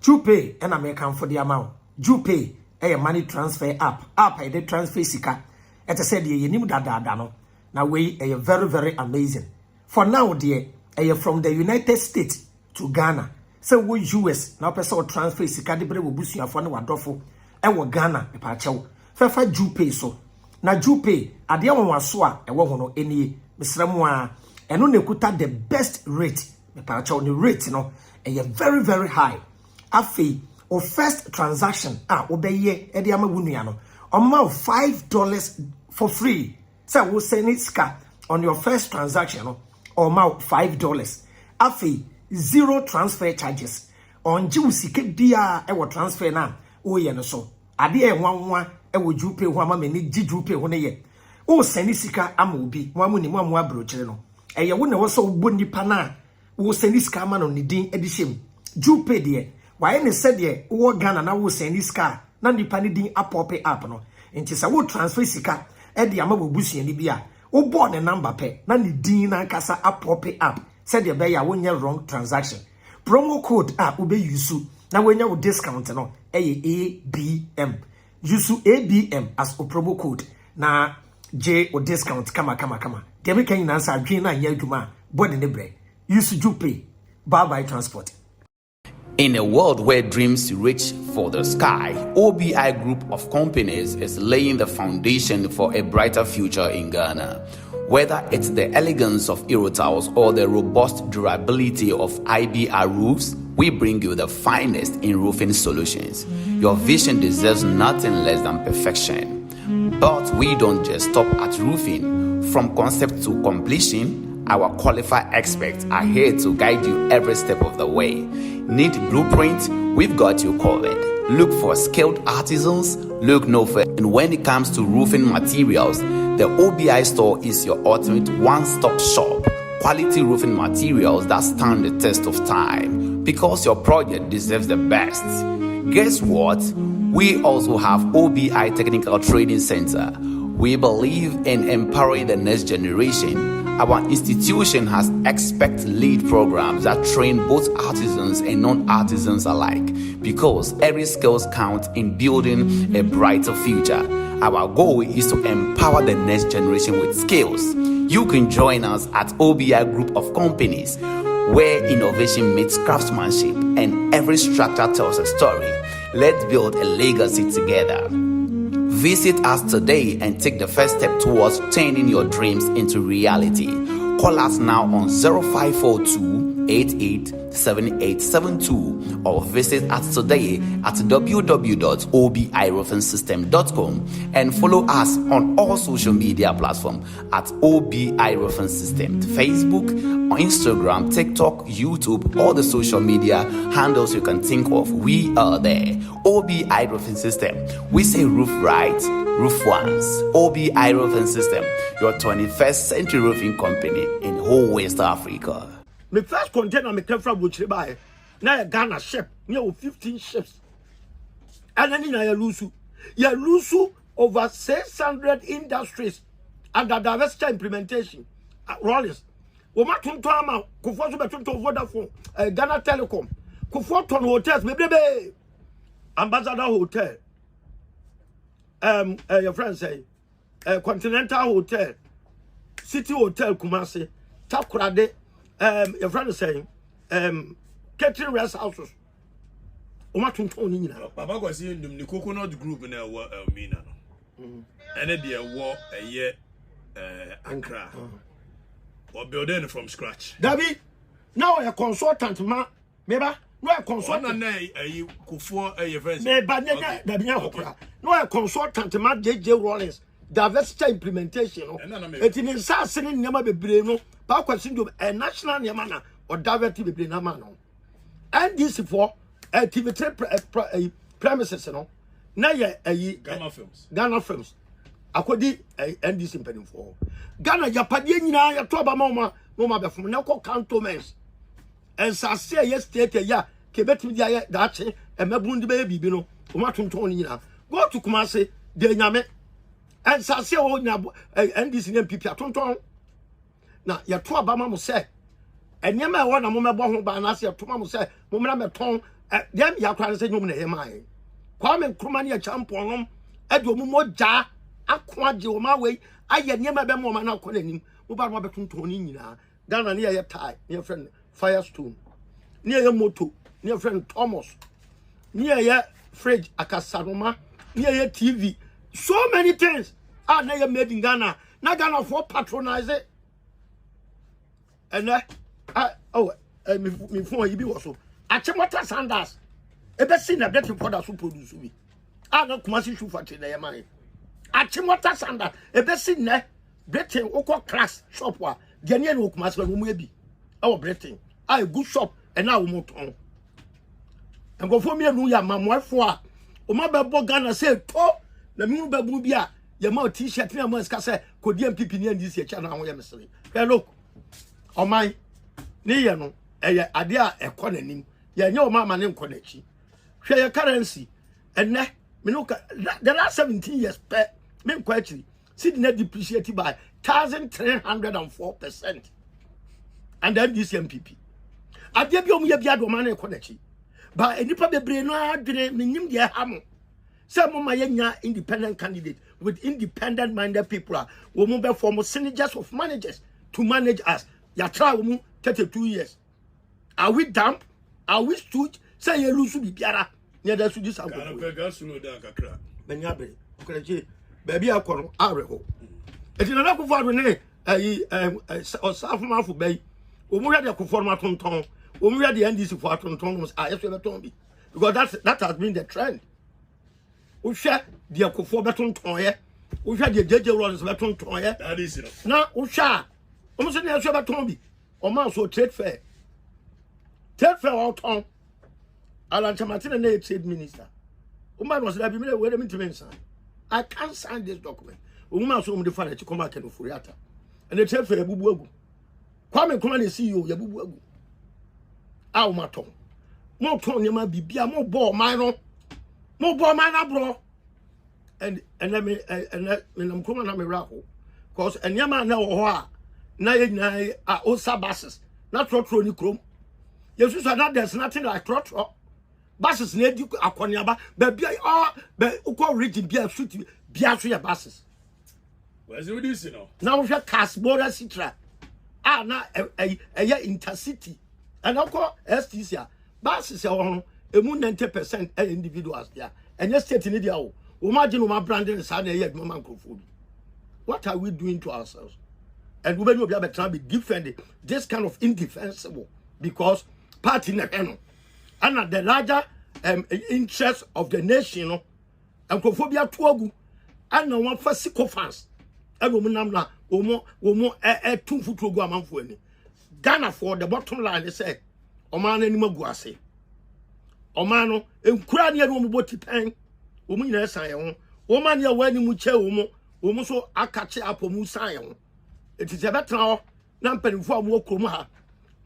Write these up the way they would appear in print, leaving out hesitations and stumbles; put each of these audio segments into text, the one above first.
JuPay and American for the amount. JuPay a money transfer app. I did transfer sika. As I said, you need that no. Now we are very, very amazing. For now, dear, from the United States to Ghana. So we US now person transfer sika de bre wo busu afo na wadofo e wo Ghana e pa chew. Fefa JuPay so. Na JuPay ade wanwaso a e wo ho no enie. Mesremu a eno na kuta the best rate. Me pa chew the rate no e very, very high. Afi o first transaction obeye e de ama wunua no omma $5 for free. So we send it sika on your first transaction no omma $5. Afi zero transfer charges on jiwsike bia e wo transfer na o ye no so ade e nwanwa e wo JuPay ho ama meni JuPay ho ne ye o send sika ama obi mo amu ni mo amu abrochire no e ye wo ne wo so bo nipa na wo send sika ama no ne din edishem JuPay de why ne said ye wo Ghana na wo send sika na nipa ne din apope app no enti sa wo transfer sika e de ama bobusu ni bia wo bo ne number pe na ne din na kasa apope app said the bear won't wrong transaction. Promo code ube yusu. Now when you discount no ABM. Yusu ABM as a promo code. Na J or discount kama. Demi can answer green and yellow body the bread. Yusu JuPay. Bye transport. In a world where dreams reach for the sky, OBI Group of Companies is laying the foundation for a brighter future in Ghana. Whether it's the elegance of Eurotiles or the robust durability of IBR roofs, we bring you the finest in roofing solutions. Your vision deserves nothing less than perfection. But we don't just stop at roofing. From concept to completion, our qualified experts are here to guide you every step of the way. Need blueprint? We've got you covered. Look for skilled artisans? Look no further. And when it comes to roofing materials, the OBI store is your ultimate one-stop shop. Quality roofing materials that stand the test of time. Because your project deserves the best. Guess what? We also have OBI Technical Training Center. We believe in empowering the next generation. Our institution has expert-led programs that train both artisans and non-artisans alike, because every skills counts in building a brighter future. Our goal is to empower the next generation with skills. You can join us at OBI Group of Companies, where innovation meets craftsmanship and every structure tells a story. Let's build a legacy together. Visit us today and take the first step towards turning your dreams into reality. Call us now on 0542 887872 or visit us today at www.obiroofing.com and follow us on all social media platforms at OBI Roofing System, Facebook, Instagram, TikTok, YouTube, all the social media handles you can think of. We are there. OBI Roofing System. We say roof right, roof once. OBI Roofing System, your 21st century roofing company in whole West Africa. My first container me came from which buy. Now a Ghana ship, near 15 ships. And then you lose over 600 industries under diversity implementation. Rollins. Woma tunto ama kufo so betunto Vodafone, Ghana Telecom. Kufo ton hotels bebe. Ambassador Hotel. Your friend say Continental Hotel, City Hotel Kumasi, Takrade. Your friend is saying, catering rest houses. Omatunton in Papa was in the coconut group in our Mina. And a dear war a year, Ankara. Or building from scratch. David, now a consultant, ma, maybe. No, a consultant, a Kufu, a friend, no, a consultant, ma, J. Rollins. Diversity implementation. It is assassin never be breno, Papa syndrome, a national yamana or diversity be namano. And this for activity premises, no. Now, Ghana films. I could end this in penny for Ghana, Yapadina, Yatoba Mama, Mama from Nako cantonments. And say yesterday, ya, Quebec, that's it, and Mabundi baby, you know, Matun Tonina. Go to Kumasi, de Yame. And Sassia and this name people tonton. Now your two Bama say, and Yama one a moment by Nasia to Mamma say, Mumma ton, dem ya kwa se nyom na he mai Kwame Nkrumah ne champion e de omumoja akwaje o ma we aye niema be mo ma na akwa nanim wo ba no betonton ni nyina Ghana ne ye tie ne friend Firestone ne ye moto ne friend Thomas ne ye fridge akasaroma ne ye TV so many things are na made in Ghana na Ghana for patronize it and me phone you be also achemota sandals ebe see na better product so produce bi na Kumasi shoe factory na yema achemota sandals ebe see na Britain oko class shop wa de ne no Kumasi no mu ebi e Britain a good shop and now mo ton and go for me no ya mamwafo a o ma be bo Ghana say to na mi ba bu bi a ye ma t-shirt na mo ska say kodi MPP ni andi si cha na ho ye mesere hello o man ni ye no eye ade a ekọ nanim ye nye o ma ma ne nkọ nachi hwe ye currency enne me no the last 17 years per me nkọ achi see na depreciate by 1304% and then this MPP ade bi o mu ye bi ado ma ne nkọ nachi ba enipa bebre no adwene menyim de ha mo say mo ma yenya independent candidate with independent minded people wo mo be form synergies of managers to manage us ya try wo 32 years are we dumb are we stood say you lose bibiara near the sudis ago no da kakra benyabe okreje baby akono areho eti na ko fado ne ayi osafo mafo bai wo mo hwede ko forma tonton wo mo hwede NDC fo atonton no yeso beton bi because that has been the trend wo hwe de akofo betonton ye wo hwe de jeje rollins betonton ye that is it na wo hwe o mo se ne yeso beton bi o ma so trade fair out on Alan Chamatina na trade minister o ma no se da bi me we dem ntimensan I can't sign this document o ma so mo de fa na chi come back no furiata and the trade fair bubu agu Kwame Nkrumah na CEO ya bubu agu a o ma ton mo ton ne ma bibia mo bo man na bro and let me Nkrumah na me rako cause enyama na wo ho a na ye a osa buses na trotro ni krom yesu so that there's nothing like trotro buses na di akoniaba ba bia ba uko region bia suit bia so ya buses where's it reducing now now we have Casbora Citra na intercity and uko STC buses emu 90% individuals there and your state in India o imagine o ma branding sa na ye adwuma microphone what are we doing to ourselves and we will be able to be defending this kind of indefensible because party na and the larger interest of the nation and cophobia tuagu and no one for sycophants and woman na omo two foot go amanfo ani Ghana for the bottom line they say oman ani maguase oman no enkura ne no moboti pen omu nyina san ye ho oman ne wani mu che omu so akache apomu san ye ho etiti betra ho na mpanimfo amu okrom ha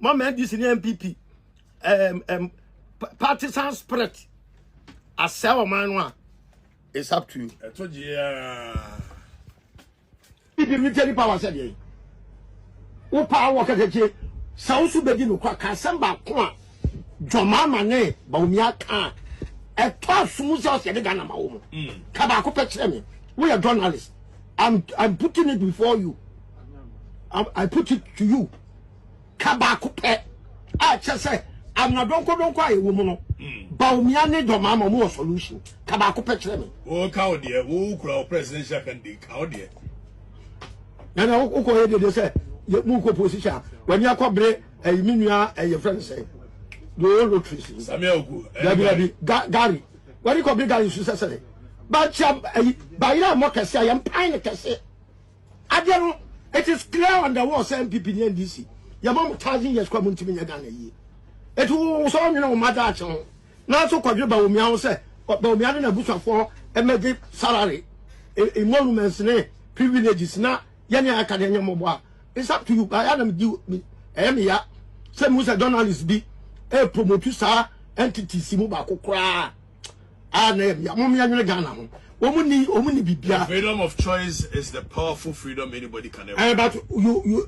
mama this in MPP partisan spirit asel man no it's up to you I told you yeah the military power said ye wo power ka keche sausu bedi no kwa kasamba ko a jomama ne ba omi aka e to asumu se se de Ghana ma wo ka ba ko pekere me we are journalists I'm putting it before you I put it to you kabako pe a chese amna donko aye wo mu no ba umia ne do mama mo solution kabako pe kire me o ka o de wo kura presidential candidate ka o de na wo ko ye de say mu ko position when you akobre minua your friend say do rotary Samuel Ogu Gary when you ko big Gary su say ba cham ba ira mo kese am pan kese ade no it is clear on the wall say MPP and NDC your mom 1,000 years kwa muntimi nya Ghana yi etu so onye no mada ache ho na so kwadwe ba omia ho say ba omia na busafo emeji salary emoluments ne privileges na ye ne aka de nyemo bo a it's up to you I am you ya say mu say journalist bi promote sa entities mu ba kokora na ya mom ya nwene Ghana ho omuni bibia. Freedom of choice is the powerful freedom anybody can ever. But you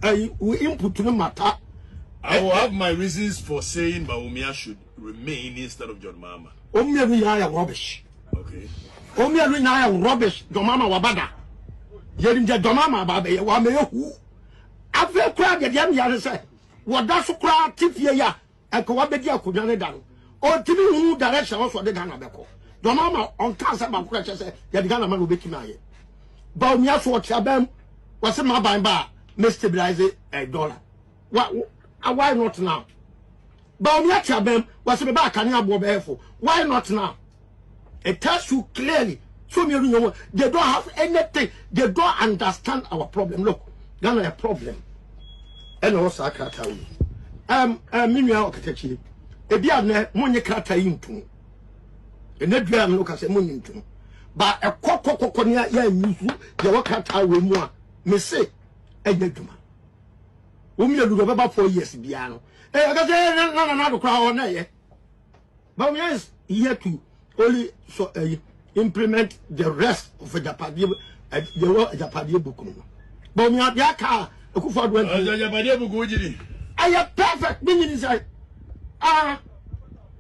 input to the matter. I will have my reasons for saying Baumia should remain instead of John Mama? Omielu nyaya rubbish. Okay. Omielu nyaya rubbish. John Mama wabada. Yerimja John Mama babe wameyohu. Afe kura de yam yare say. Wada so kura tifie ya. Eko wabedi akudwa ne dan. O timi hu direction so de Ghana beko. John Mama on cancer ba kura che say ye de Ghana man obetimi aye. Ba onya so otiabam wase ma ban ba me stabilize $1. Why not now? But on your was about can you why not now? It tells you clearly. So they don't have anything. They don't understand our problem. Look, Ghana a problem. And also I can't tell you. Minya architecture. Ebiane money krata into. And that drum look as a money into. But a coconia ya you work at our more. Me say, Eduma. Whom you do about 4 years, Biano. I got another crowd on there. But yes, here to only so implement the rest of the Japadia, the world Japadia Bukum. But we have Yaka, a good for I am perfect, meaning inside.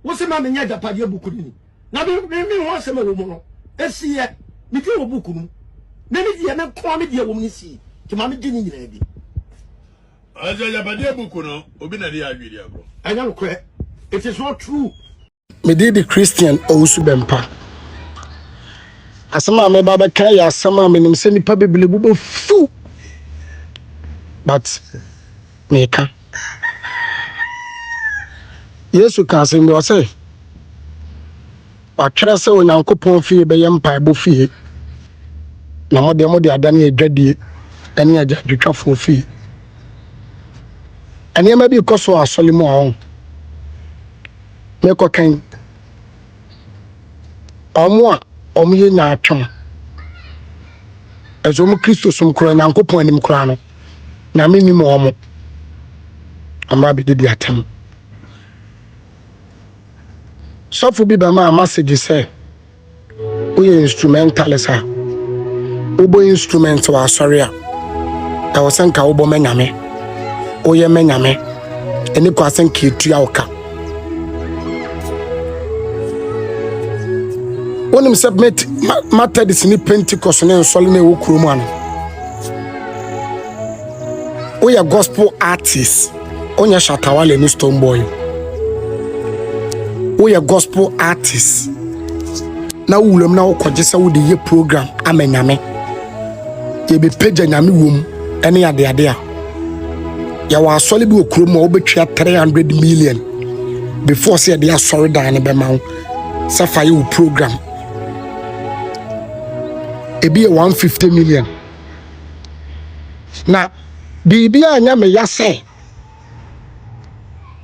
What's the man in Japadia Bukum? Now, maybe once a moment. Let's see it. Me do a Bukum. Maybe the other quality of woman see. To Mammy Jenny lady. I don't care. It is not true. Me did the Christian also bempa. Asama me baba kaya asama me nim se nipa bebele bubo fu. But me ka. Yesu ka se me say. Wa twere se onyankopon fie be yempa bo fie. Na mo de adane adwadie ene adwatwafo fie. Ene ma bi koso asole mu ahon. Me ko kan omo a omo ye nya atwom ezo mu Kristo sum kura nyankopon anim kura no na me ni mo omo ama bi di atem sofu bi ba ma message say we instrumentalist ha obo instrument wa sorry a e wo senka obo menyame oye menyame eni ko asenka etua oka when him submit matter this in Pentecost and solid ne wokromu ano we are gospel artists onya shatawale ni stone boy we are gospel artists na wulem na wokoje se wo de ye program amenyame ye be page nyame wom ene ade a ya wa solid bi wokromu obetwa 300 million before say they are sorry dan be ma safa you program ebi 150 million na bibi anya me ya say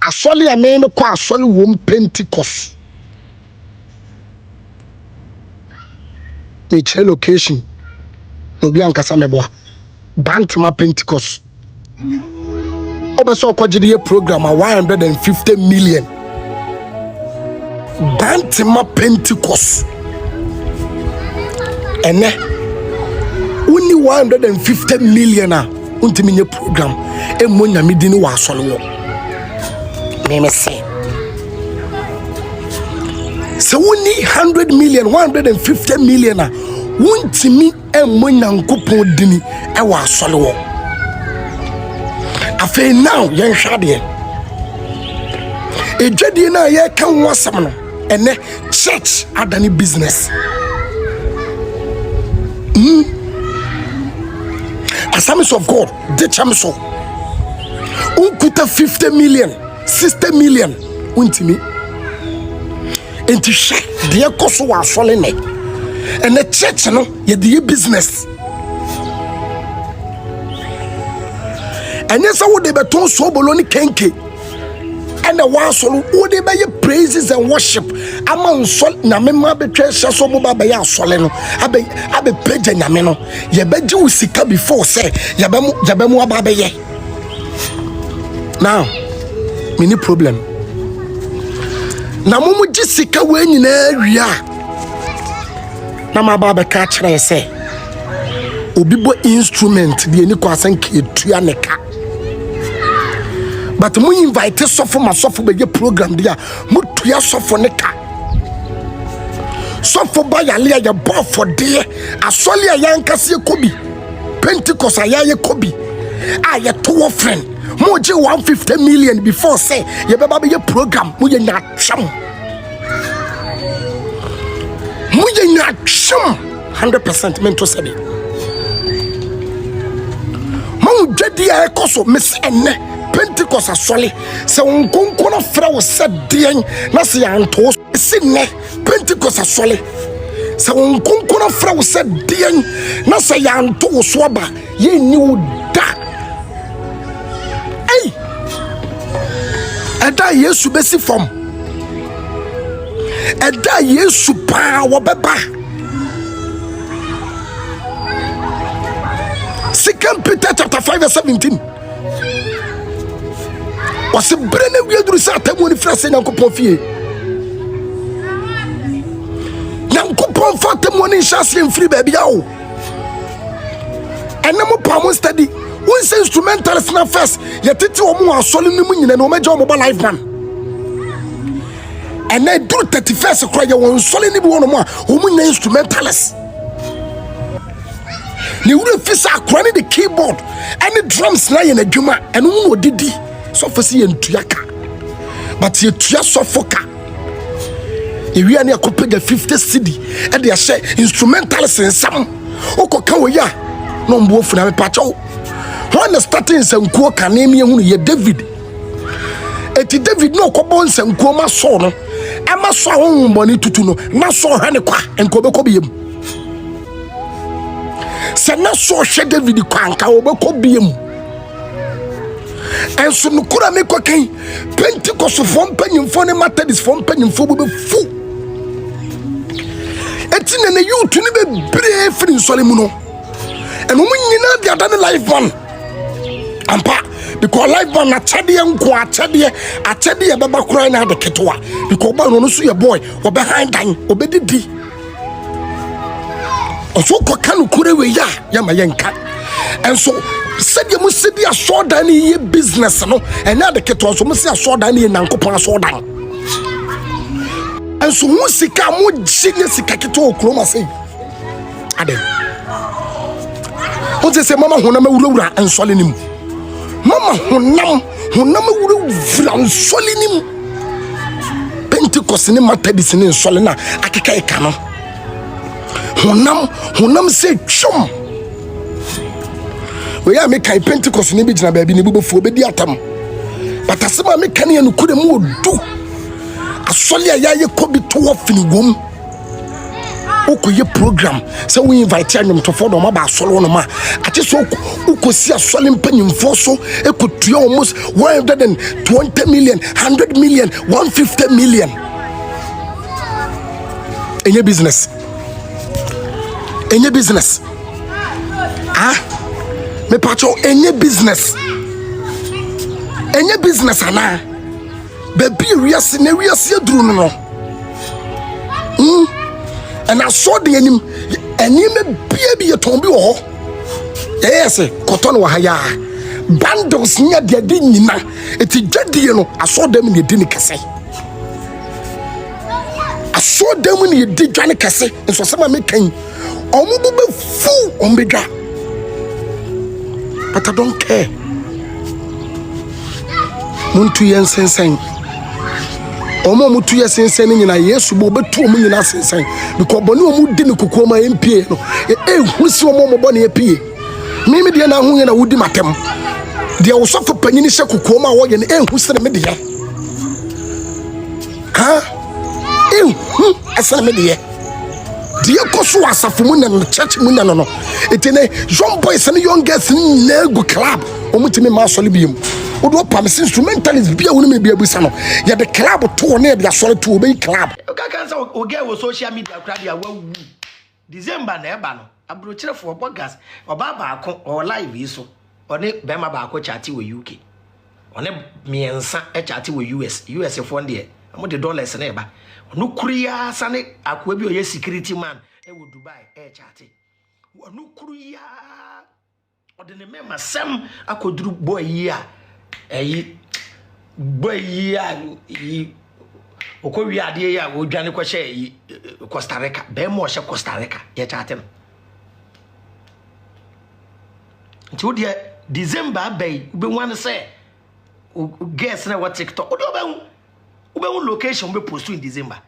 asole ame me kwa asole wo Pentecost the location obi ankasa mebo Bantama Pentecost obeso kwagide program 150 million Bantama Pentecost ene uni 150 million a untimi nye program e monya medini wa asole wo me say so uni 100 million 150 million a untimi e monya nkopon dini e wa asole wo afa now yen hwade e dwade na ye kan wasam no ene church adani business Assemblies of God, the chamso. Unkuta 50 million, 60 million, untimi. Enti she, the koso wa swole ne. And the church no, ye the business. And yes, I would be beton so boloni kenke. And the one solo would be your praises and worship. Among sol na mema betray so boba be ya soleno. Abe page nyameno. Ye beji usika before say yabemu ababe ye. Now, mini problem. Na mumu jisika we nyina wia. Na mababe ka kire say obibo instrument de ni kwasan ke tua neka. but mu invite sofo ma sofo be program dia mutu ya sofo ne ka sofo ba ya le ya bo for de asole ya nkase kobi Pentecost ayaye kobi aye to friend mo je 150 million before say ye beba be program mu ye nya twam mu ye nya twam 100% mento sabi mo jadi ya ekoso mesi enne Pentecost asole se onkonko no fra wo sedien na se yanto se ne Pentecost asole se onkonko no fra wo sedien na se yanto so aba ye ni wo da ei eda Yesu besi fom eda Yesu pa wo beba 2 Peter chapter 5 verse 17 was a brand new duru sa tamu ni frase Nyankopon fie Nyankopon fa tamu ni chance mfiri ba bia o enemo pa mo study one say instrumentalist na first yetete omo asole ni mu nyina na o meje omo ba live man and I do 31st cry won sole ni bi wono mo a omo nyina instrumentalist ni wure fisa akra ni the keyboard and the drums na ye na dwuma eno mo odidi so for see entuyaka but ye tuya so foka ewi ani akopega 50 cedi e de ahye instrumentalist nsam okoka wo ya no mbo funa me pacho when starting sankuo kanemi ehunu ye David eti David no kobo nsankuo ma so no e ma so ahon boni tutu no na so hwane kwa enkobe biem se na so hwe David kwa nka obekọ biem enso no kura me kokan Pentecost fo mpanyimfo ne Methodist fo mpanyimfo be fu eti na youth ni be bre free nsole mu no eno mu nyina dia da ne life one ampa because life one na chade nko achade beba kura na de ketwa because ba no so ye boy obe handan obedidi oso kokanu kure we ya ma yenka enso said you must be a short than ye business no and now the kettle so must a short than ye Nyankopon so dan and so musika mo genius kakito okroma say ade o say mama honam awurawura ensole nim mama honam awurawura ensole nim Pentecost ni Methodist ni ensole na akeka eka no honam say chum we ya make Pentecost ni bi gina ba bi ni bubefu obedi atam but asema me kan ye no kure mu odu asole ya ye kobi to ofini gom okoye program say we invite anyum to for do ma ba asole no ma ati so ukosi asole mpanyimfo so ekotua almost 120 million 100 million 150 million enye business me pacho enye business ana baby wiase na wiase aduru no and I saw the enim bia bi yeton bi wo ho yes cotton wa haya bundles nya de nyina eti dwadie no aso dem ne di ne kese aso dem ne di dwane kese nso sema me kan omubu be fu ombedwa but I don't care. Muntu yensensen. Omo mutu yensensen ni na Yesu bo betu omo nyina sensen. Because boni omo di ne kokoma MPA no. Husi omo mo boni epie. Mimi de na hu ye na wudi matem. De wo sofo panyini hye kokoma wo ye ne husi na me de ya. Ha? Asa na me de ya. Die koso asafo mu na church mu na no etene young boys and young girls ni go club omutimi ma sole biem odo pam instrumentalist bia woni me bia busa no ye the club to na bia sole to obey club ka kan say o get wo social media crowd ya wawu December na eba no abrochirefo bogas oba baako o live yi so one bema baako chat wo UK one miensa e chat wo US for there amo the dollars na eba no kuria sane akwa bi oye security man e wo Dubai e chate no kuria odene mema sem akoduru boy yi a eyi boy yi okɔwi ade ya wo dwane kɔhye Costa Rica be mo hye Costa Rica ye chate no nti wo de December bay be wan say guess na what TikTok odo location be post in December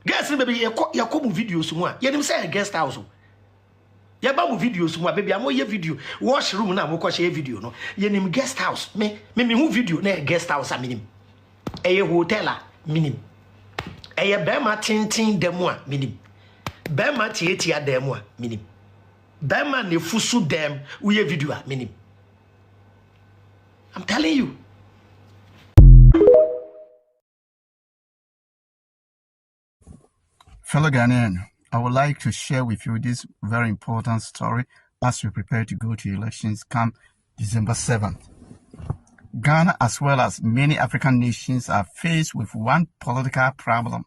guess na baby yakɔ mu videos mu a ye nim say guest house ya ba mu videos mu a baby amoye video wash room na mo kɔhye video no ye nim guest house me hu video na guest house a minim eye hotel a minim eye bema tintin demu a minim bema tietia demu a minim bema ne fusu dem uye video a minim. I'm telling you. Fellow Ghanaian, I would like to share with you this very important story as we prepare to go to elections come December 7th. Ghana, as well as many African nations, are faced with one political problem,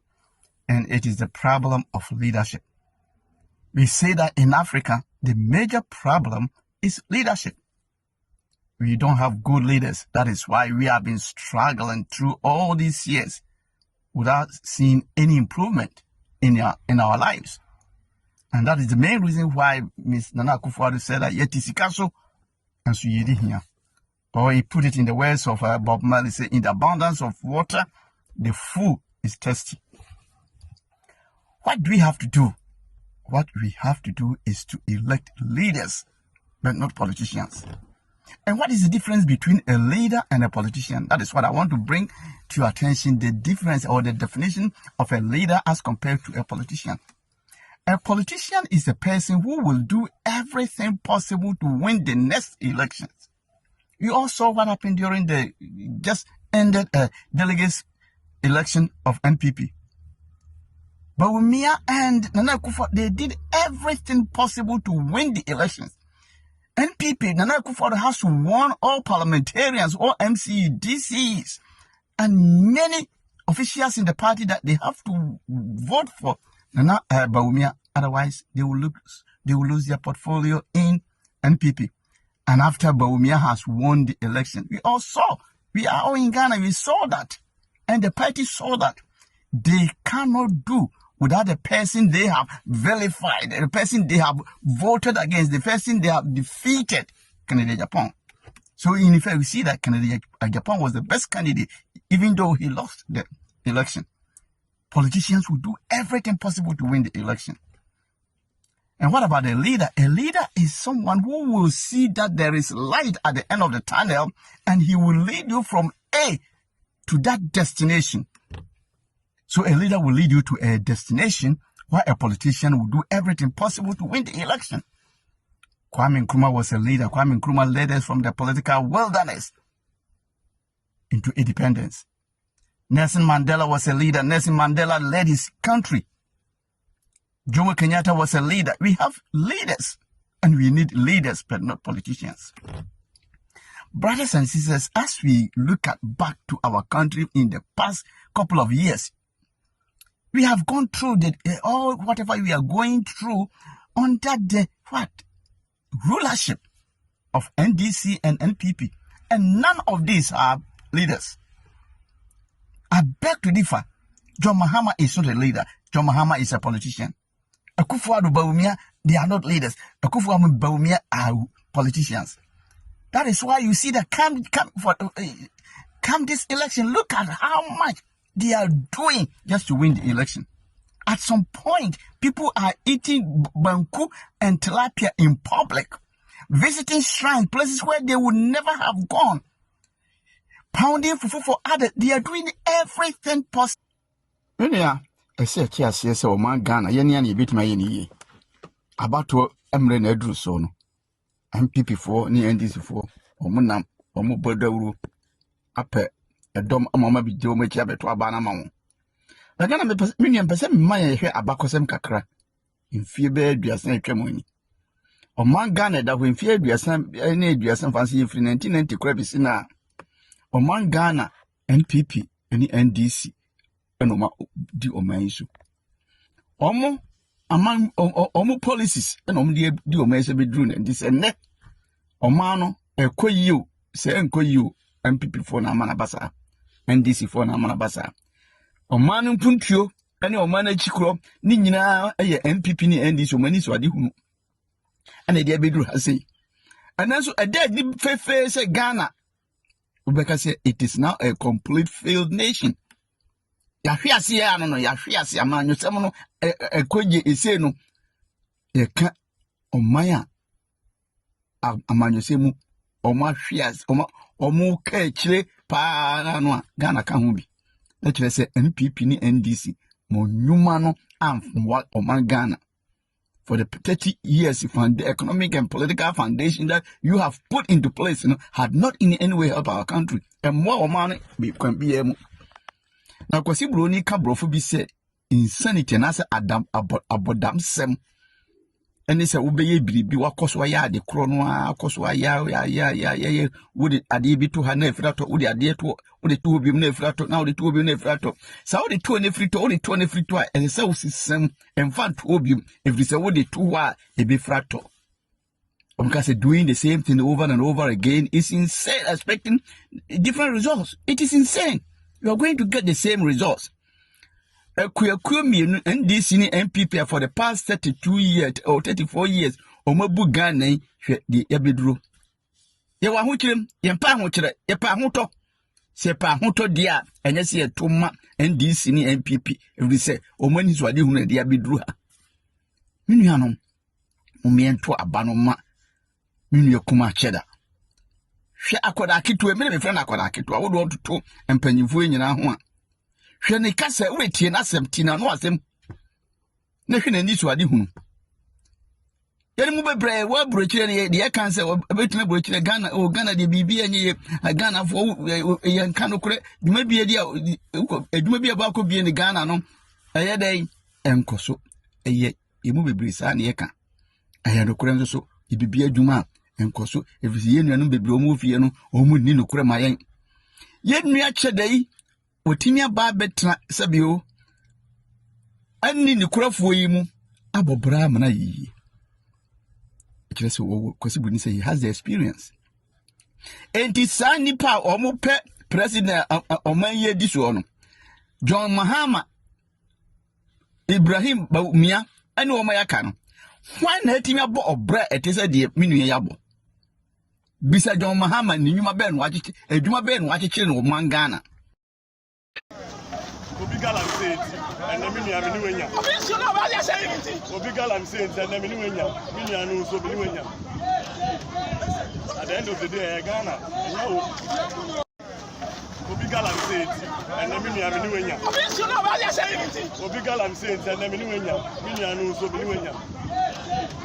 and it is the problem of leadership. We say that in Africa, the major problem is leadership. We don't have good leaders. That is why we have been struggling through all these years without seeing any improvement in our lives. And that is the main reason why Ms. Nana Akufo-Addo said that yetisikaso and so yedi here. Or he put it in the words of Bob Marley, say, in the abundance of water, the fool is thirsty. What do we have to do? What we have to do is to elect leaders, but not politicians. And what is the difference between a leader and a politician? That is what I want to bring to your attention, the difference or the definition of a leader as compared to a politician. A politician is a person who will do everything possible to win the next elections. You all saw what happened during the just ended delegates election of NPP. Bawumia and Nana Akufo, they did everything possible to win the elections. NPP, Nana Akufo has to warn all parliamentarians, all MCs, DCs, and many officials in the party that they have to vote for Nana Bawumia. Otherwise, they will lose their portfolio in NPP. And after Bawumia has won the election, we all saw, we are all in Ghana, we saw that. And the party saw that. They cannot do without the person they have vilified, the person they have voted against, the person they have defeated, Kennedy Japan. So in effect, we see that Kennedy Japan was the best candidate, even though he lost the election. Politicians will do everything possible to win the election. And what about a leader? A leader is someone who will see that there is light at the end of the tunnel, and he will lead you from A to that destination. So a leader will lead you to a destination, while a politician will do everything possible to win the election. Kwame Nkrumah was a leader. Kwame Nkrumah led us from the political wilderness into independence. Nelson Mandela was a leader. Nelson Mandela led his country. Jomo Kenyatta was a leader. We have leaders, and we need leaders, but not politicians. Brothers and sisters, as we look back to our country in the past couple of years, we have gone through all whatever we are going through under the rulership of NDC and NPP, and none of these are leaders. I beg to differ. John Mahama is not a leader. John Mahama is a politician. Akufo-Addo, Bawumia, they are not leaders. Akufo-Addo, Bawumia are politicians. That is why you see that come this election, look at how much they are doing just to win the election. At some point, people are eating banku and tilapia in public, visiting shrines, places where they would never have gone, pounding fufu for others. They are doing everything possible. Yeah. I say, yes, oh man, Ghana, Yanni bit my ye. About to Emre Nedru Sono. MPP for, ni NDC for, or Munam, or Mubodu, up a dom, a mama be Joe Machabe to Abanamon. The Ghana million percent my hair abacosem cacra. In fear bed, we are saying Camoni. Or man Ghana that when fear we are some fancy in 1990 crabisina. Or man Ghana, NPP, any NDC. Enoma di omansu omo among omo policies enom di omansu be dru na dis ene omano ekoyiu se enkoyiu MPP for na manabasa NDC for na manabasa omanu puntuo ene omanu achikro ni nyina eye MPP ni NDC omani so ade hunu ana dia beduru ha sei anaso ade ni fefe se Ghana ubeka say it is now a complete failed nation. Yahwiase ya no yahwiase amanyo sem no ekoje ese no yeka omaya amanyo semu omahwiase omu ka chire pa no Ghana ka ho bi na chire say MPP ni NDC mo nyuma no amfwa oman Ghana for the 30 years the economic and political foundation that you have put into place, had not in any way helped our country. And more money can be able. Now, Kwasi Bruni Cabrofo be said insanity and as Adam abodam sem. And they say, Obey be what Coswaya, the Cronoa, Coswaya, ya, would it adibi to her nefrato, would the idea to the two of you nefrato, now the two of you nefrato. So the two nefrito, only 20 free to and so system and fun to obium if this would the two are a bifrato. Because doing the same thing over and over again is insane, expecting different results. It is insane. You are going to get the same results. NDC MPP for the past 32 years or 34 years omabu Ghana the ebedro ye wa ho kirem ye pa ho kire ye pa ho to se pa ho to dia enye se etoma NDC ni MPP every say omani so ade hunu dia bedro ha minu anom omiento abanoma minu yakuma cheda hwe akoda keto me me friend akoda keto wo do to empanyimfo nyina ho a hwe ne kasa wetie na asem tina no asem na hwe nani so ade hunu yeri mu bebre wa brochire ne de kansa betime brochire Ghana de bibi enye Ghana fo ye nkano kure duma bie dia eduma bie ba ko bie ne Ghana no eye dai enkoso eye yemu bebre sa ne ye ka eye no kure nso so bibi aduma enkoso efisi ye nuanu bebre o mu fie no o mu ni no kure ma yen ye nua chedai otimi aba betra sabio anni ni kurafo yi mu abobra mana yi Kwasi Bruni say he has the experience and it's sani pa omo pe president oman ye diso no John Mahama Ibrahim Baumia ani omo yaka no why na etimi abo obra etese de minu ye yabo bisa John Mahama ni nyuma be no achichi eduma be no achichi no man Ghana Obi galam say it, and the mini amini wenya. Obi galam say it, and the mini wenya. Mini anu so mini wenya. At the end of the day, Ghana. Obi galam say it, and the mini amini wenya. Obi galam say it, and the mini wenya. Mini anu so mini wenya.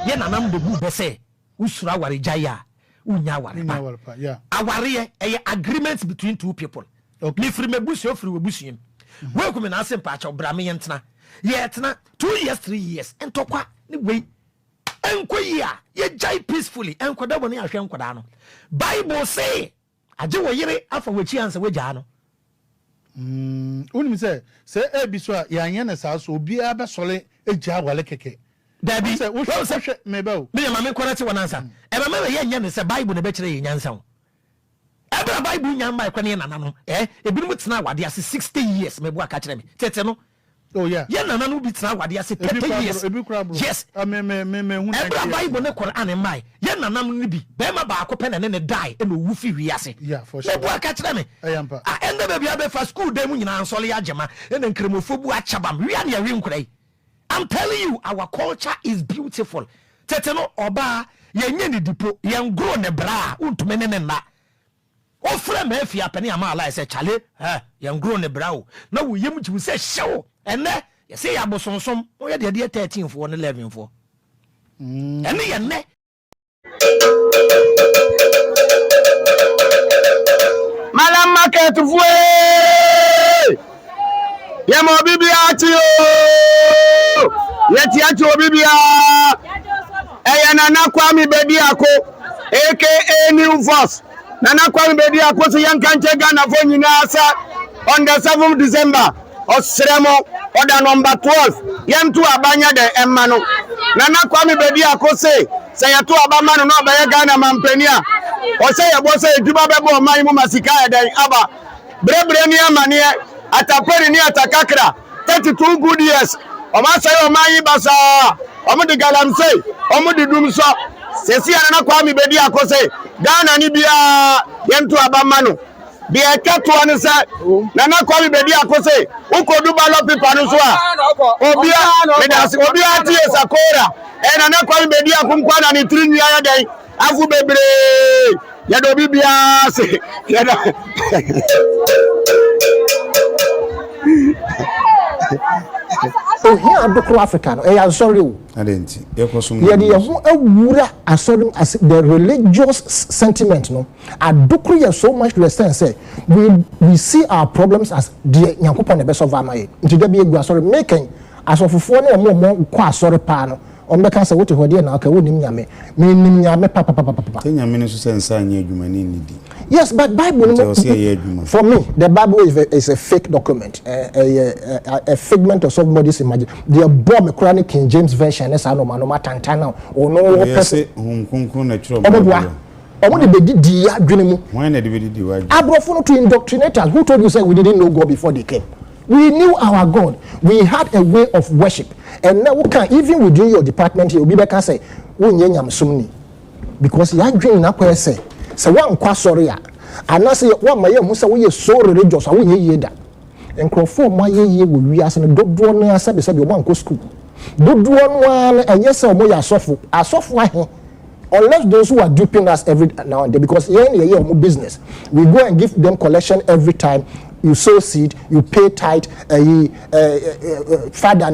Ye nanam de bu bese usura ware jaya unya ware pa. Yeah. Aware e agreement between two people. Okay. Me free me busu ofri we busu we come na asem pa cha brame yentna yetna 2 years 3 years entokwa ni we enkoyi a ye jai peacefully enkoda bone ahwe enkoda no Bible say aje wo yire afa wachi ansa waja no unim say ebiso a yanye na sa so obi a be sole eja wale keke dabi say wo hwe mebe me ma me korati wonansa e ba me ye nya ne say Bible ne be kire ye nyansa Ebra Bible nyamba ekwane nana no ebinom tena wade ase 60 years mebu aka kire me tete no oh yeah ye nana no bi tena wade ase 30 years yes me hu Ebra Bible ne Quran mai ye nana no bi be ma ba akopɛ na ne die e no wu fi wi ase yeah for sure mebu aka kire me ayampa enda be bia be fa school dem nyina ansole ya agema e na nkremofo bu achabam wi an ya wi nkrai I'm telling you our culture is beautiful tete no oba ye nya ni dipo ye ngro ne bra untume ne na o frɛ ma afia pani ama ala say chale yan grow ne brawo na wo yem ji wo say hyew ene ye say ya bosonsom o ye de 13 fo ne 11 fo ene ye ne Malam market fue ye mo bibia ti o ye ti ati o bibia na na Kwame Bediako aka New Force Nana Kwame Bediako se yankanche Ghana fo nyina asa on the 7th December osremo order number 12 yentu abanya de emmano Nana Kwame Bediako se yato abama no ba ye Ghana mampania o say ya bo say eduma be bo man mu masika ya den aba brebre ni amane atapere ni atakakra 32 good years o ma say o man yi basa o mu de galamsey o mu de dumso sesi ana na kwa mi bedi akose Ghana ni bia yentu abama no de ekato ne se na na kwa mi bedi akose ukodu ballot paper no so a obia me da se obia tie sakora na na kwa mi bedi akunkwa na ni tiri nua ya den afu bebre ya do bibia se ya da Oh, here Adokro Africa. I'm sorry. I didn't. Yeah, as the religious sentiment. No, Adokro is so much to extent. Say we see our problems as the Yankupon the best of our mind. Today, be sorry making as of phone or more quite sorry pan. On the cancer, what you hear now, okay, wouldn't yame, meaning yame, papa. Ten minutes to say, you yes, but Bible for me, the Bible is a fake document, a figment of somebody's imagination. They are bomb a chronic King James version, as I know, no matter Tantana or no person. I want to be the dream. Why not the Abrofono to indoctrinate us. Who told you say we didn't know God before they came? We knew our God. We had a way of worship. And now we can, even within your department, you'll be back and say, because you are dreaming up where say, so one qua sorry. And I say, one my young say, we are so religious, I won't hear that. And conform my year will be as an dog drone, I said, beside your one go school. Do one, and yes, or more, I suffer. Unless those who are duping us every now and then, because here more business, we go and give them collection every time. You sow seed, you pay tithe, father,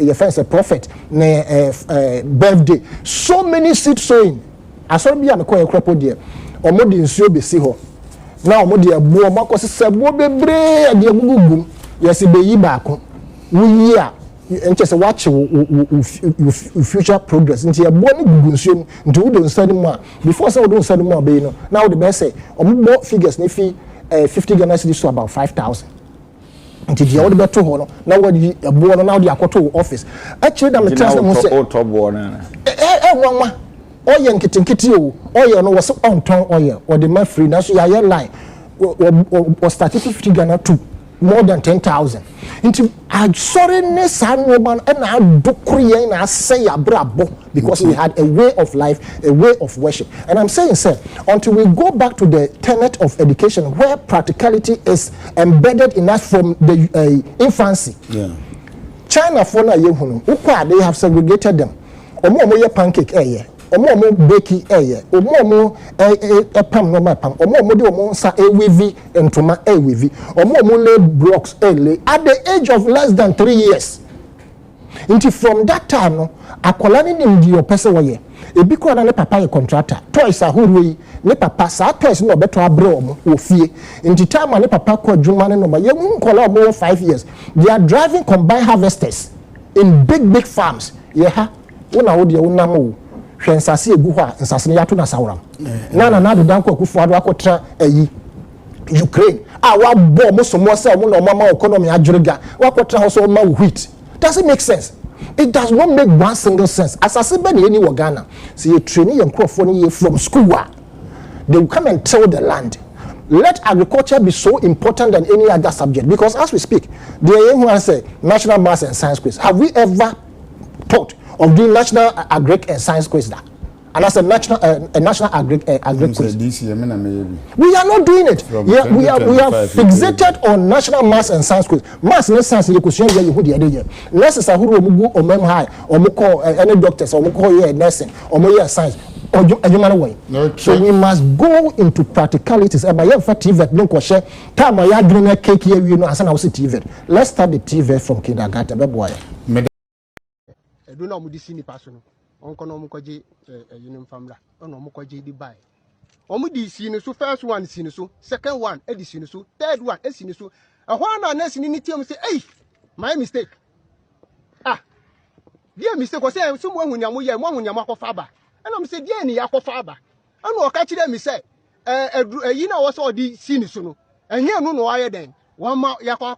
your friends a prophet, birthday. So many seed sowing. I saw me and call a crop there. Or more than so be see her. Now, more dear boy, Marcus is a boy, dear boom. Yes, it be back. We are. And just watch future progress into a bonny consume into don't study more before so don't study more be now the best say more figures nifi 50 Ghana cedis to about 5,000 into the other better hall now what you born now the akoto office actually that me tell them say top born one oil nkiti o oil no was on ton oil or the man free now so your line or started 50 Ghana to more than 10,000. Into I sorry woman and I do create and say brabo because we had a way of life, a way of worship. And I'm saying, sir, until we go back to the tenet of education where practicality is embedded in us from the infancy. Yeah. China for na they have segregated them. Omo pancake omo beki omo pam no pam omo de omo sa ewivi entoma ewivi omo lay blocks lay at the age of less than 3 years. Until from that time no akola ni ndi your person waye ebi ko na ne papa ye contractor toys ahuru yi ne papa sa toys no beto abre omo ofie until time ne papa ko adwuma ne no ma ye nkola omo 5 years they are driving combine harvesters in big farms ye ha wona wo de wona mo hwensase egu ho a nsase ne yato na sawram na do danko akufo ado akotra Ukraine wa bo mo so mo se mo na mama economy adwirega wa kotra ho so ma wheat. Does it make sense? It does not make one single sense. As I said, any Ghana, see a training and crop from school. They will come and till the land. Let agriculture be so important than any other subject. Because as we speak, the young say national maths and science quiz. Have we ever thought of doing national agric and science quiz that? And as a national agric quiz. We are not doing it. We are fixated on national maths and science quiz. Maths and science you could share you who the other year. Nurses are who go or mem high or call any doctors or call here nursing or more science or human way. So we must go into practicalities. And by your TV no question time I had green cake here you know as an TV. Let's start the TV from kindergarten. Boy. I don't know what this person. Onkono mukoje yinin famla ono mukoje di buy omu di sinu so first one sinu so second one edi sinu so third one esinu so ehwa na next ni tiam say hey my mistake dia mistake ko say so mo ahunya mo ye mo ahunya mo akofa ba eno me say dia ni akofa ba eno o ka kire me say yi na wo so di sinu so no enye no no aye den won ma yakwa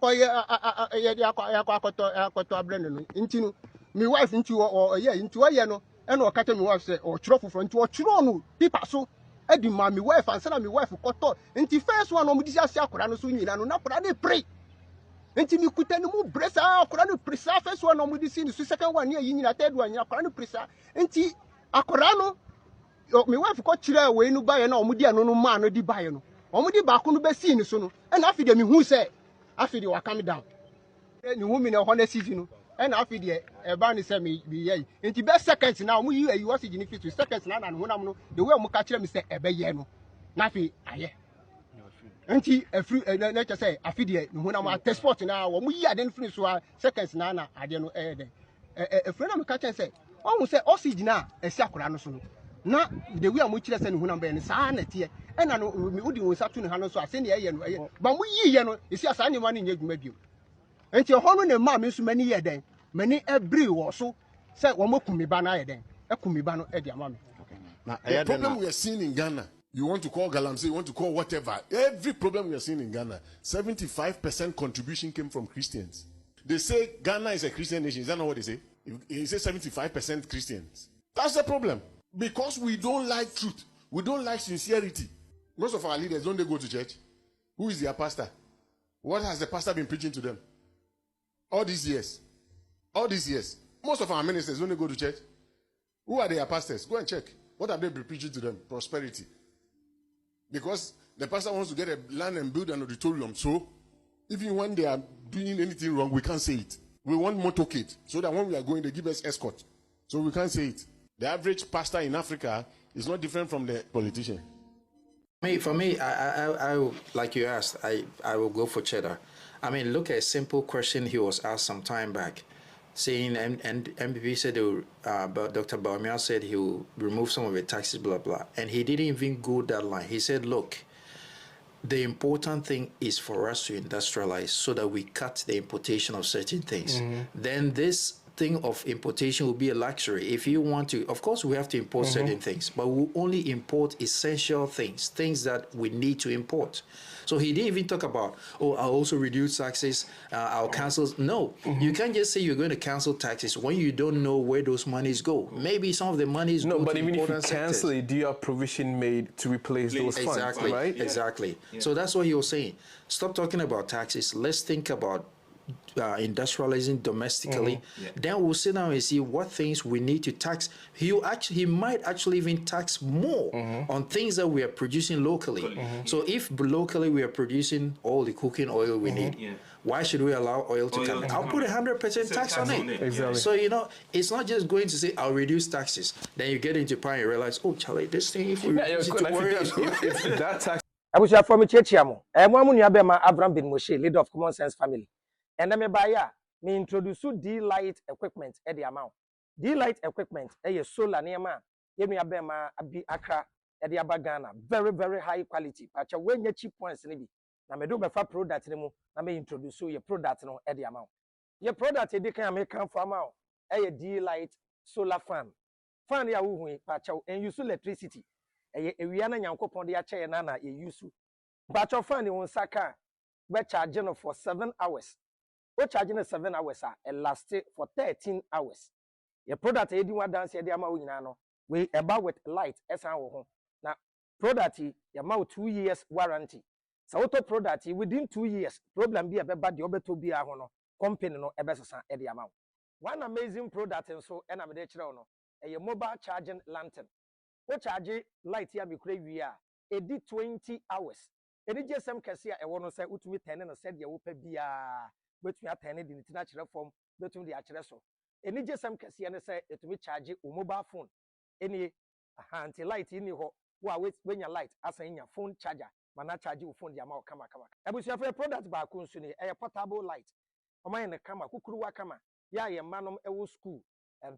akoto abrene no ntinu me wife nti o ye nti o ye no and or catch me was or chiro for front or chiro no people so edi ma me wife ansa na me wife koto nti first one omo di sia akora no so nyina no na akora dey pray nti mi kuta ni mu bresa akora no presa first one omo di si ni so second one ne yi nyina third one nyina akora no presa nti akora no me wife ko kire we nu baye na omo di ano no ma no di baye no omo di ba ko no be si ni so no na afi de me hu se afi de wa calm down ni hu mi na ho na CV no na afi de e ba ni se me ye nti be seconds na omo yi ayi oxygen fit to seconds na na honam no the way omo ka kire me se e be ye no na afi aye nti afri na che say afi de ni honam a passport na omo yi ade no fini so a seconds na na ade no de afri na me ka kire se omo se oxygen a esi akora no so no na the way amu kire se ni honam be ni saa na tie na no me udi won satu ni ha no so ase na ye no ba mu yi ye no esi asa ni ma ni nya dwuma bio enti ho no ne ma me so mani ye den mani every wo so se wo makumi ba na ye den ekumi ba no e di ama me now the problem we are seeing in Ghana, you want to call Galamsey, you want to call whatever, every problem we are seeing in Ghana, 75% contribution came from Christians. They say Ghana is a Christian nation. Is that not what they say? They say 75% Christians. That's the problem. Because we don't like truth. We don't like sincerity. Most of our leaders, don't they go to church? Who is their pastor? What has the pastor been preaching to them? All these years. All these years. Most of our ministers, don't they go to church? Who are their pastors? Go and check. What have they been preaching to them? Prosperity. Because the pastor wants to get a land and build an auditorium. So, even when they are doing anything wrong, we can't say it. We want motorcade. So that when we are going, they give us escort. So we can't say it. The average pastor in Africa is not different from the politician. For me, I like you asked, I will go for cheddar. I mean, look at a simple question he was asked some time back, saying, and MPP said, but Dr. Baumia said he will remove some of the taxes, blah, blah. And he didn't even go that line. He said, look, the important thing is for us to industrialize so that we cut the importation of certain things. Then this thing of importation will be a luxury. If you want to, of course, we have to import certain things, but we'll only import essential things that we need to import. So he didn't even talk about, oh, I'll also reduce taxes, I'll cancel. No, you can't just say you're going to cancel taxes when you don't know where those monies go. Maybe some of the monies go but to even if you important cancel sectors. it, do you have provision made to replace those funds, right? Exactly. So that's what he was saying. Stop talking about taxes. Let's think about industrializing domestically. Then we'll sit down and see what things we need to tax. He might actually even tax more on things that we are producing locally. So if locally we are producing all the cooking oil we need, why should we allow oil to come in? I'll put 100% tax on it. Exactly. So it's not just going to say I'll reduce taxes. Then you get into power and realize, oh Charlie, this thing if we reduce it to worry us. If that tax Abusia for me chiachiamo. Mo amu nua be ma Abraham bin Moshe, leader of Common Sense Family. And me buy ya, me introduce D-Light equipment e the amount. D-Light equipment e solar near ye nua be ma abi Accra e the aba Ghana. Very, very high quality. Pacha when ye cheap points ni bi. Na me do be fa product ni mu na me introduce ye product no e the amount. Ye product e di kan American farm out e D-Light solar fan. Fan ya wo hu pacha en use electricity. E ewia na nyankopon de ache na na ye use. Pacha fan ni won saka be charge no for 7 hours. We charging 7 hours and last for 13 hours. Your product edi one dance ye ama nyina no. We about with light esan wo ho. Na product ye ma 2 years warranty. So auto product within 2 years problem bi e beba de obeto bi a ho no company no e besesa e de ama. One amazing product nso e na me de kire no. E mobile charging lantern. We charge light ya me kura wi a edi 20 hours. Edi jesem kese a e wo no say utumi 10 no said ye wo pa bia betumi atene de ntina kire form betumi de akire so eni jesem kase ne say etumi charge o mobile phone eni anti light ni ho wa wenya light asan nya phone charger mana charge o phone de ama o kama abusia for product ba ko nso ni e portable light o man ne kama kukuruwa kama ya ye manom e wo school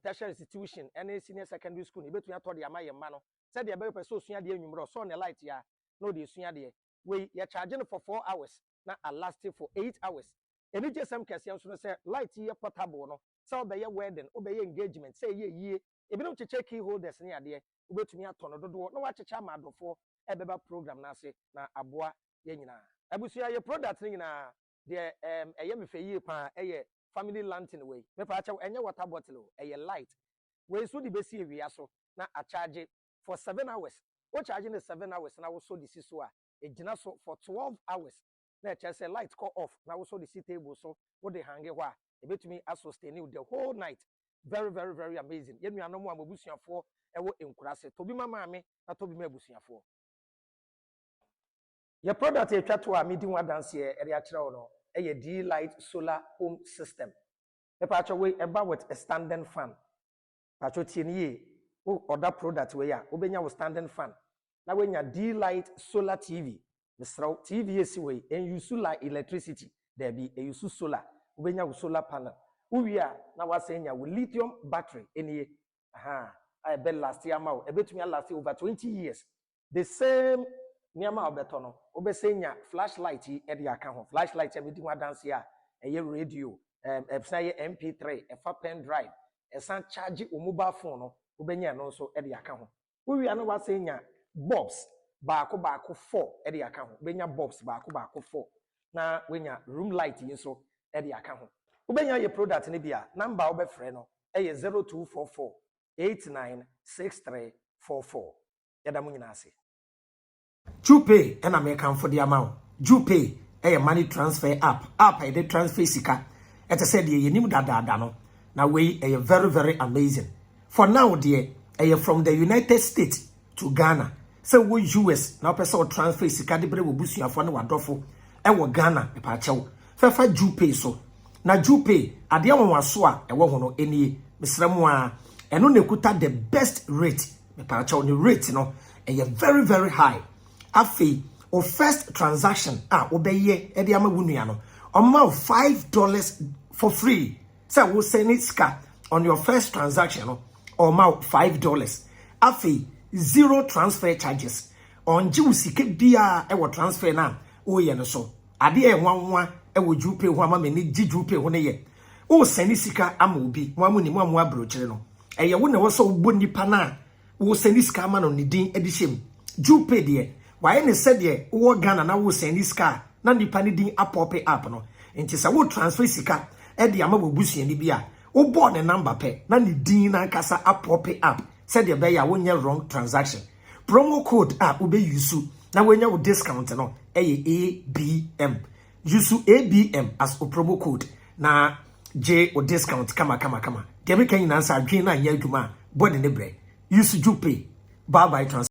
tertiary institution any senior secondary school betumi ato de ama ye ma no said de be person osua de anwumro so ne light ya no de sua de we ye charge no for 4 hours na last for 8 hours. Any just some question so say light here portable no say obey wedding obey engagement say ye ebi no check key holders ni ade obetumi atono dodo no wa checha amadofo ebeba program na ase na aboa ye nyina abusia ye product ni nyina de eye me fe pa eye family lantern way me pa acha enye water bottle eye light we so de besi ewia so na a charge for 7 hours o charging 7 hours na wo so the so a ejina so for 12 hours na che say light call off na wo so the table so wo de hange ho a ebetumi sustain you the whole night. Very, very, very amazing. Yenu anom a mabusuafo ewo enkurase tobi mama me na tobi ma abusuafo. Your product e twa to a medi one dance here e akere wo no e D Light solar home system. E pa cho we eba with a standing fan. Pa cho tie ni ye o order product we ya obenya with standing fan. Na we nya D Light solar TV. Misraw TV esi we en use like electricity. There be e use solar. Obenya with solar panel. Uwia na wasenya with lithium battery enie. Aha. I bet last year ma e betumi last over 20 years. The same niama obeto no obesenya flashlight e de aka ho flashlight e medi wa dance ya eye radio say mp3 e fa pen drive e san charge o mobile phone no obenya no so e de aka ho uwia no wasenya bulbs baako 4 e de aka ho obenya bulbs baako 4 na wenya room light yin so e de aka ho obenya ye product ne bia number obefre no eye 0244 896344 yada munyina ase. Jupe and American for the amount. Jupe a money transfer app. App a transfer sika. It said ye nim dano. Now we a very, very amazing. For now, dear, a from the United States to Ghana. So we US now person transfer sika de bre busu afo na wadofo. E wo Ghana e pa chew. Fefa Jupe so. Na Jupe ade wanwaso a e wo hono enie. Misramu a eno nekuta the best rate. Me pa chew ni rate no e very, very high. Afi o first transaction obeye e de ama wunua no omma $5 for free. So we send it ska on your first transaction no omma $5. Afi zero transfer charges on jiwusike bia e wo transfer na o ye no so ade e nwanwa e wo Jupe ho ama me ni Jupe ho ne ye o send sika ama obi mo amuni mo amu abrochire no e ye wo ne wo so bo nipa na wo send sika ama no ni din edishem Jupe de why ne said ye wo Ghana na wo send sika na nipa ni din apope app no enti sa wo transfer sika e de ama bobusu ni bia wo bo ne number pe na ni din na kasa apope app said ye be ya wo nya wrong transaction promo code ube use na wo nya wo discount no ABM use ABM as a promo code na J o discount kama de be kan na sa adwen na nya adwuma body ne bre use Jupe bye bye transfer